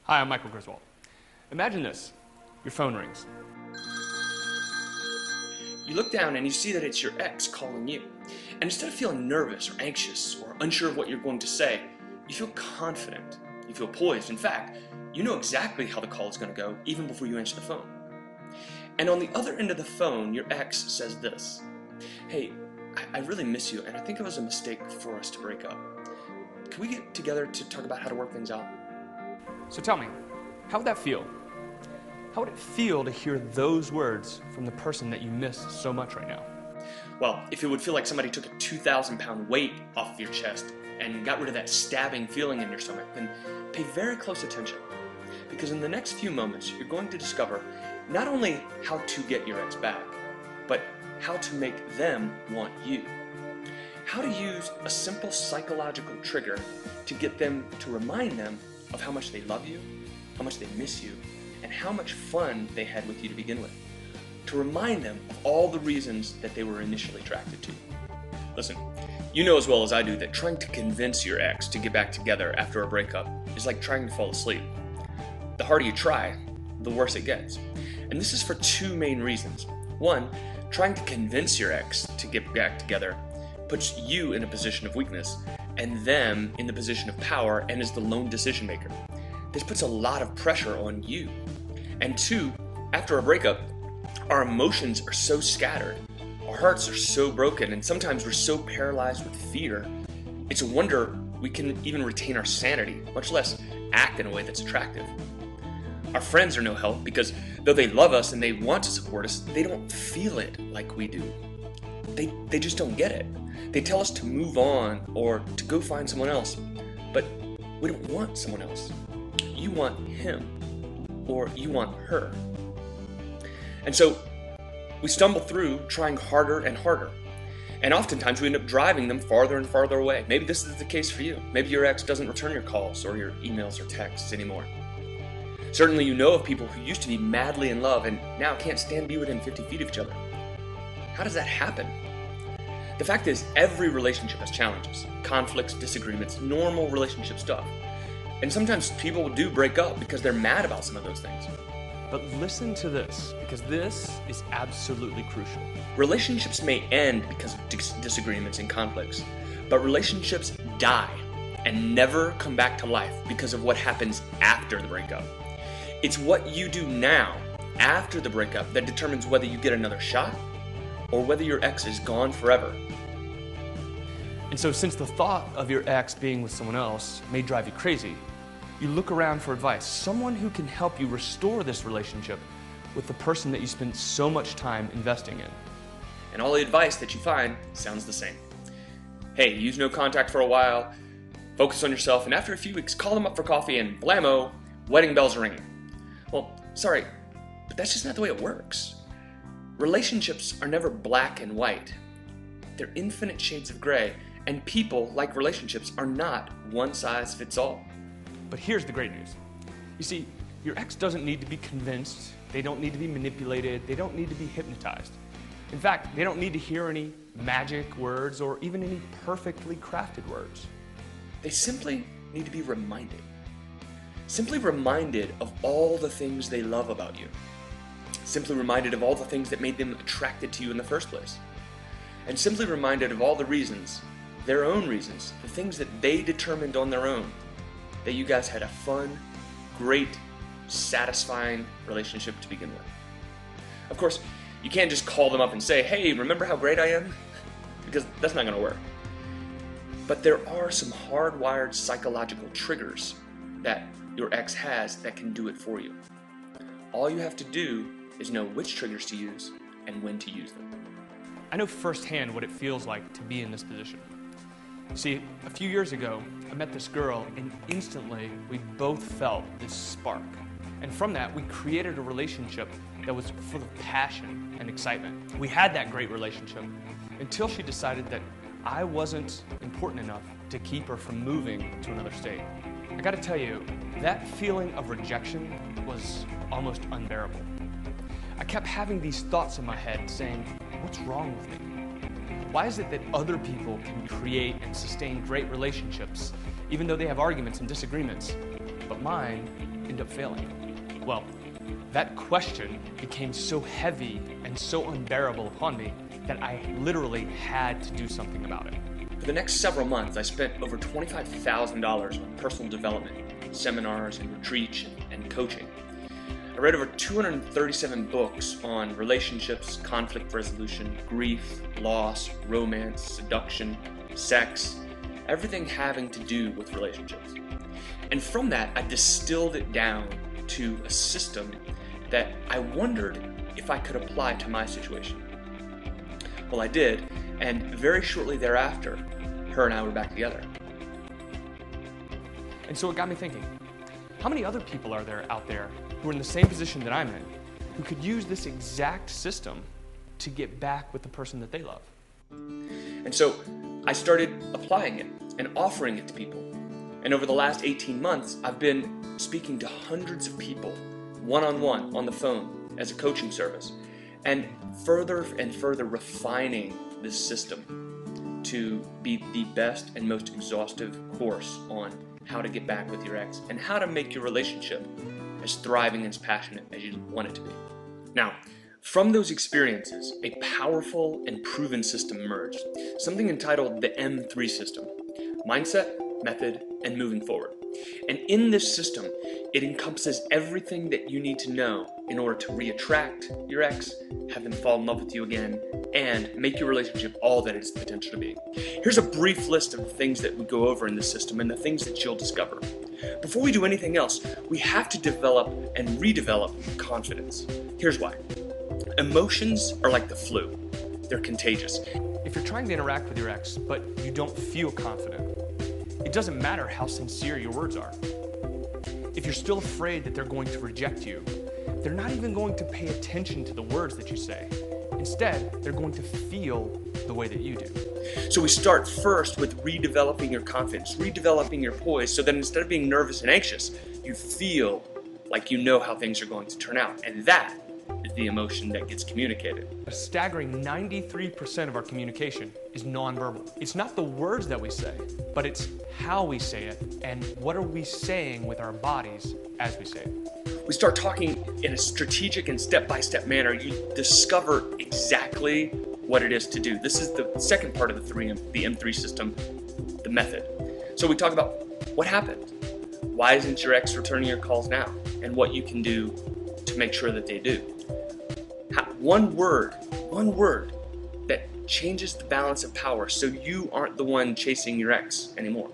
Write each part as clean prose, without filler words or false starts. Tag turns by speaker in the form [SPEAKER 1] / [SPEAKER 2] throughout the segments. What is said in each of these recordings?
[SPEAKER 1] Hi, I'm Michael Griswold. Imagine this. Your phone rings.
[SPEAKER 2] You look down and you see that it's your ex calling you. And instead of feeling nervous or anxious or unsure of what you're going to say, you feel confident. You feel poised. In fact, you know exactly how the call is going to go even before you answer the phone. And on the other end of the phone, your ex says this: "Hey, I really miss you, and I think it was a mistake for us to break up. Can we get together to talk about how to work things out?"
[SPEAKER 1] So tell me, how would that feel? How would it feel to hear those words from the person that you miss so much right now?
[SPEAKER 2] Well, if it would feel like somebody took a 2,000-pound weight off of your chest and got rid of that stabbing feeling in your stomach, then pay very close attention. Because in the next few moments, you're going to discover not only how to get your ex back, but how to make them want you. How to use a simple psychological trigger to get them to remind them of how much they love you, how much they miss you, and how much fun they had with you to begin with. To remind them of all the reasons that they were initially attracted to you. Listen, you know as well as I do that trying to convince your ex to get back together after a breakup is like trying to fall asleep. The harder you try, the worse it gets. And this is for two main reasons. One, trying to convince your ex to get back together puts you in a position of weakness and them in the position of power and as the lone decision maker. This puts a lot of pressure on you. And two, after a breakup, our emotions are so scattered, our hearts are so broken, and sometimes we're so paralyzed with fear, it's a wonder we can even retain our sanity, much less act in a way that's attractive. Our friends are no help because though they love us and they want to support us, they don't feel it like we do. They just don't get it. They tell us to move on or to go find someone else, but we don't want someone else. You want him or you want her. And so we stumble through trying harder and harder. And oftentimes we end up driving them farther and farther away. Maybe this is the case for you. Maybe your ex doesn't return your calls or your emails or texts anymore. Certainly you know of people who used to be madly in love and now can't stand to be within 50 feet of each other. How does that happen? The fact is, every relationship has challenges, conflicts, disagreements, normal relationship stuff. And sometimes people do break up because they're mad about some of those things.
[SPEAKER 1] But listen to this, because this is absolutely crucial.
[SPEAKER 2] Relationships may end because of disagreements and conflicts, but relationships die and never come back to life because of what happens after the breakup. It's what you do now, after the breakup, that determines whether you get another shot or whether your ex is gone forever.
[SPEAKER 1] And so since the thought of your ex being with someone else may drive you crazy, you look around for advice, someone who can help you restore this relationship with the person that you spent so much time investing in.
[SPEAKER 2] And all the advice that you find sounds the same. Hey, use no contact for a while, focus on yourself, and after a few weeks, call them up for coffee and blammo, wedding bells are ringing. Well, sorry, but that's just not the way it works. Relationships are never black and white. They're infinite shades of gray, and people, like relationships, are not one size fits all.
[SPEAKER 1] But here's the great news. You see, your ex doesn't need to be convinced, they don't need to be manipulated, they don't need to be hypnotized. In fact, they don't need to hear any magic words or even any perfectly crafted words.
[SPEAKER 2] They simply need to be reminded. Simply reminded of all the things they love about you. Simply reminded of all the things that made them attracted to you in the first place. And simply reminded of all the reasons, their own reasons, the things that they determined on their own, that you guys had a fun, great, satisfying relationship to begin with. Of course, you can't just call them up and say, "Hey, remember how great I am?" Because that's not going to work. But there are some hardwired psychological triggers that your ex has that can do it for you. All you have to do is know which triggers to use and when to use them.
[SPEAKER 1] I know firsthand what it feels like to be in this position. See, a few years ago, I met this girl, and instantly we both felt this spark. And from that, we created a relationship that was full of passion and excitement. We had that great relationship until she decided that I wasn't important enough to keep her from moving to another state. I gotta tell you, that feeling of rejection was almost unbearable. I kept having these thoughts in my head saying, what's wrong with me? Why is it that other people can create and sustain great relationships, even though they have arguments and disagreements, but mine end up failing? Well, that question became so heavy and so unbearable upon me that I literally had to do something about it.
[SPEAKER 2] For the next several months, I spent over $25,000 on personal development, seminars and retreats and coaching. I read over 237 books on relationships, conflict resolution, grief, loss, romance, seduction, sex, everything having to do with relationships. And from that, I distilled it down to a system that I wondered if I could apply to my situation. Well, I did, and very shortly thereafter, her and I were back together.
[SPEAKER 1] And so it got me thinking, how many other people are there out there who are in the same position that I'm in, who could use this exact system to get back with the person that they love?
[SPEAKER 2] And so I started applying it and offering it to people. And over the last 18 months, I've been speaking to hundreds of people, one-on-one, on the phone, as a coaching service, and further refining this system to be the best and most exhaustive course on how to get back with your ex and how to make your relationship as thriving and as passionate as you want it to be. Now, from those experiences, a powerful and proven system emerged, something entitled the M3 system: mindset, method, and moving forward. And in this system, it encompasses everything that you need to know in order to re-attract your ex, have them fall in love with you again, and make your relationship all that it's potential to be. Here's a brief list of the things that we go over in this system and the things that you'll discover. Before we do anything else, we have to develop and redevelop confidence. Here's why. Emotions are like the flu. They're contagious.
[SPEAKER 1] If you're trying to interact with your ex, but you don't feel confident, it doesn't matter how sincere your words are. If you're still afraid that they're going to reject you, they're not even going to pay attention to the words that you say. Instead, they're going to feel the way that you do.
[SPEAKER 2] So we start first with redeveloping your confidence, redeveloping your poise, so that instead of being nervous and anxious, you feel like you know how things are going to turn out. And that is the emotion that gets communicated.
[SPEAKER 1] A staggering 93% of our communication is nonverbal. It's not the words that we say, but it's how we say it and what are we saying with our bodies as we say it.
[SPEAKER 2] We start talking in a strategic and step-by-step manner. You discover exactly what it is to do. This is the second part of the M3 system, the method. So we talk about what happened. Why isn't your ex returning your calls now? And what you can do to make sure that they do. One word that changes the balance of power so you aren't the one chasing your ex anymore.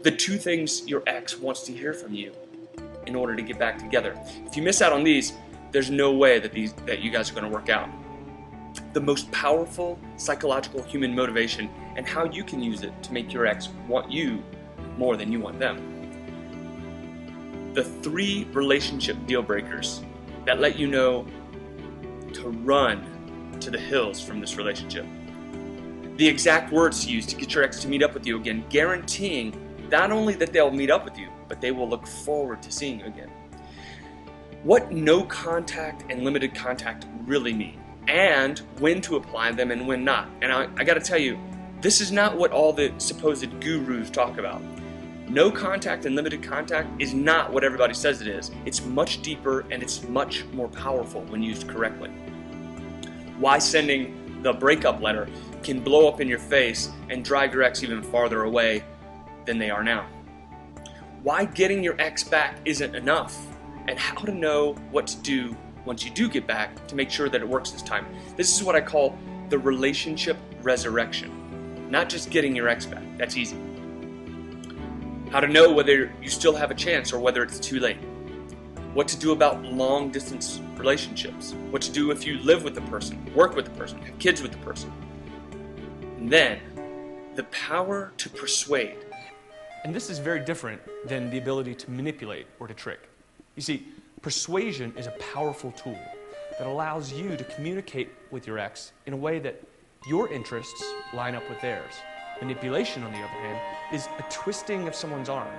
[SPEAKER 2] The two things your ex wants to hear from you in order to get back together. If you miss out on these, there's no way that you guys are going to work out. The most powerful psychological human motivation and how you can use it to make your ex want you more than you want them. The 3 relationship deal breakers that let you know to run to the hills from this relationship. The exact words to use to get your ex to meet up with you again, guaranteeing not only that they'll meet up with you, but they will look forward to seeing you again. What no contact and limited contact really mean, and when to apply them and when not. And I gotta tell you, this is not what all the supposed gurus talk about. No contact and limited contact is not what everybody says it is. It's much deeper and it's much more powerful when used correctly. Why sending the breakup letter can blow up in your face and drive your ex even farther away than they are now. Why getting your ex back isn't enough, and how to know what to do once you do get back to make sure that it works this time. This is what I call the relationship resurrection. Not just getting your ex back, that's easy. How to know whether you still have a chance or whether it's too late. What to do about long distance relationships. What to do if you live with the person, work with the person, have kids with the person. And then, the power to persuade.
[SPEAKER 1] And this is very different than the ability to manipulate or to trick. You see, persuasion is a powerful tool that allows you to communicate with your ex in a way that your interests line up with theirs. Manipulation, on the other hand, is a twisting of someone's arm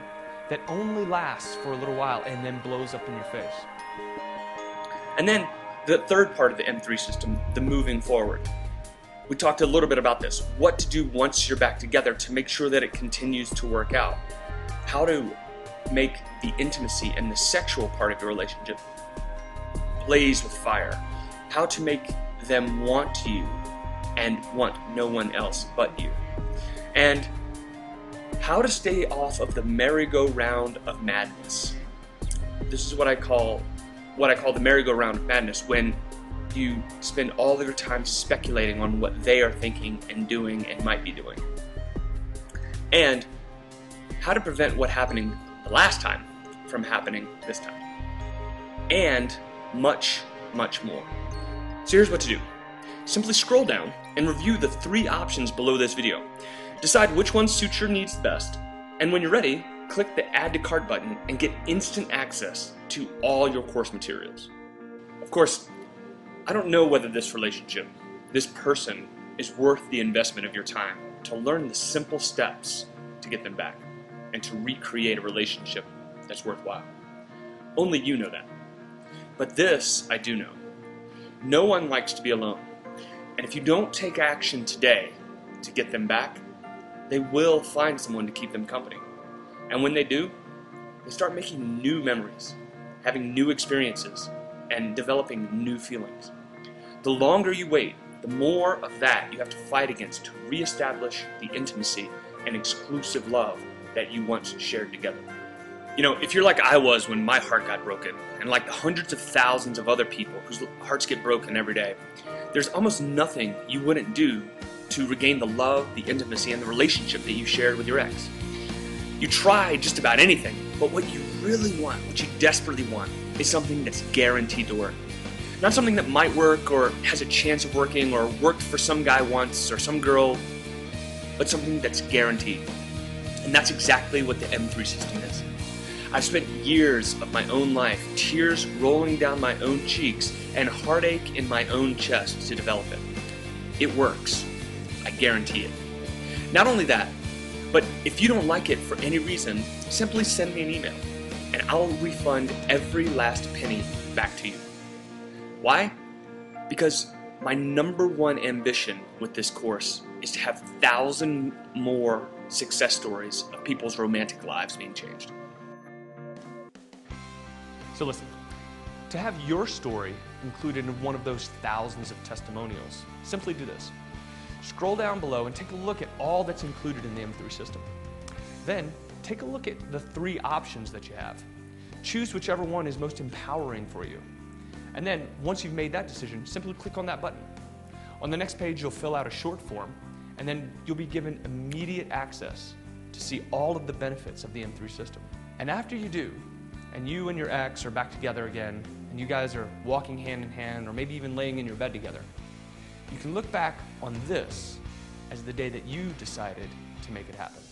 [SPEAKER 1] that only lasts for a little while and then blows up in your face.
[SPEAKER 2] And then the third part of the M3 system, the moving forward. We talked a little bit about this. What to do once you're back together to make sure that it continues to work out. How to make the intimacy and the sexual part of your relationship blaze with fire, how to make them want you and want no one else but you, and how to stay off of the merry-go-round of madness. This is what I call the merry-go-round of madness, when you spend all of your time speculating on what they are thinking and doing and might be doing. And how to prevent what happening the last time from happening this time. And much, much more. So here's what to do. Simply scroll down and review the 3 options below this video. Decide which one suits your needs best, and when you're ready, click the Add to Cart button and get instant access to all your course materials. Of course, I don't know whether this relationship, this person, is worth the investment of your time to learn the simple steps to get them back and to recreate a relationship that's worthwhile. Only you know that. But this I do know. No one likes to be alone. And if you don't take action today to get them back, they will find someone to keep them company. And when they do, they start making new memories, having new experiences, and developing new feelings. The longer you wait, the more of that you have to fight against to reestablish the intimacy and exclusive love that you once shared together. You know, if you're like I was when my heart got broken, and like the hundreds of thousands of other people whose hearts get broken every day, there's almost nothing you wouldn't do to regain the love, the intimacy, and the relationship that you shared with your ex. You try just about anything, but what you really want, what you desperately want, is something that's guaranteed to work. Not something that might work or has a chance of working or worked for some guy once or some girl, but something that's guaranteed. And that's exactly what the M3 system is. I've spent years of my own life, tears rolling down my own cheeks, and heartache in my own chest to develop it. It works. I guarantee it. Not only that, but if you don't like it for any reason, simply send me an email, and I'll refund every last penny back to you. Why? Because my #1 ambition with this course is to have 1,000 more success stories of people's romantic lives being changed.
[SPEAKER 1] So listen, to have your story included in one of those thousands of testimonials, simply do this. Scroll down below and take a look at all that's included in the M3 system. Then, take a look at the 3 options that you have. Choose whichever one is most empowering for you. And then, once you've made that decision, simply click on that button. On the next page, you'll fill out a short form, and then you'll be given immediate access to see all of the benefits of the M3 system. And after you do, and you and your ex are back together again, and you guys are walking hand in hand, or maybe even laying in your bed together, you can look back on this as the day that you decided to make it happen.